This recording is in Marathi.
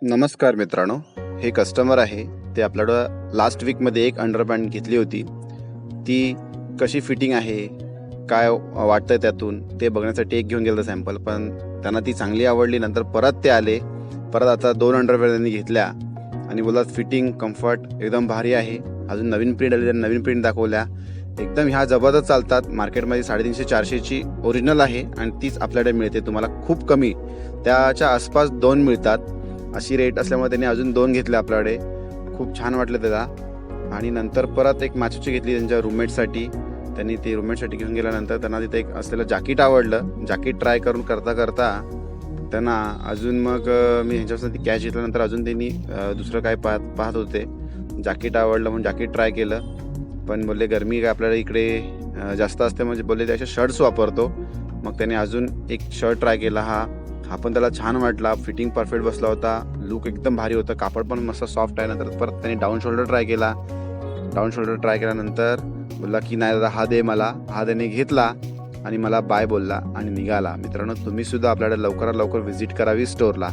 नमस्कार मित्रांनो, हे कस्टमर आहे. ते आपल्याकडं लास्ट वीकमध्ये एक अंडरपॅन्ट घेतली होती. ती कशी फिटिंग आहे, काय वाटतंय त्यातून ते बघण्यासाठी एक घेऊन गेलं सॅम्पल. पण त्यांना ती चांगली आवडली. नंतर परत ते आले. परत आता 2 अंडरवेअर त्यांनी घेतल्या आणि बोलतात फिटिंग, कम्फर्ट एकदम भारी आहे. अजून नवीन प्रिंट आली, नवीन प्रिंट दाखवल्या. एकदम ह्या जबरदस्त चालतात. मार्केटमध्ये 350-400ची ओरिजिनल आहे आणि तीच आपल्याकडे मिळते तुम्हाला खूप कमी. त्याच्या आसपास 2 मिळतात. अशी रेट असल्यामुळे त्यांनी अजून 2 घेतले आपल्याकडे. खूप छान वाटलं त्याला. आणि नंतर परत एक मॅचची घेतली त्यांच्या रूममेटसाठी. त्यांनी ती रूममेटसाठी घेऊन गेल्यानंतर त्यांना तिथे एक असलेलं जॅकेट आवडलं. जॅकेट ट्राय करता त्यांना अजून मग मी ह्यांच्यापासून ती कॅश घेतल्यानंतर अजून त्यांनी दुसरं काय पाहत होते. जॅकेट आवडलं म्हणून जॅकेट ट्राय केलं. पण बोलले गरमी काय आपल्याला इकडे जास्त असते, म्हणजे बोलले त्याचे शर्ट्स वापरतो. मग त्याने अजून एक शर्ट ट्राय केला. हा पण त्याला छान वाटला. फिटिंग परफेक्ट बसला होता. लुक एकदम भारी होतं. कापड पण मस्त सॉफ्ट आहे. नंतर परत त्याने डाऊन शोल्डर ट्राय केला. डाऊन शोल्डर ट्राय केल्यानंतर बोलला की नाही दादा हा दे मला. हा त्याने घेतला आणि मला बाय बोलला आणि निघाला. मित्रांनो, तुम्ही सुद्धा आपल्याकडे लवकरात लवकर व्हिजिट करावी स्टोअरला.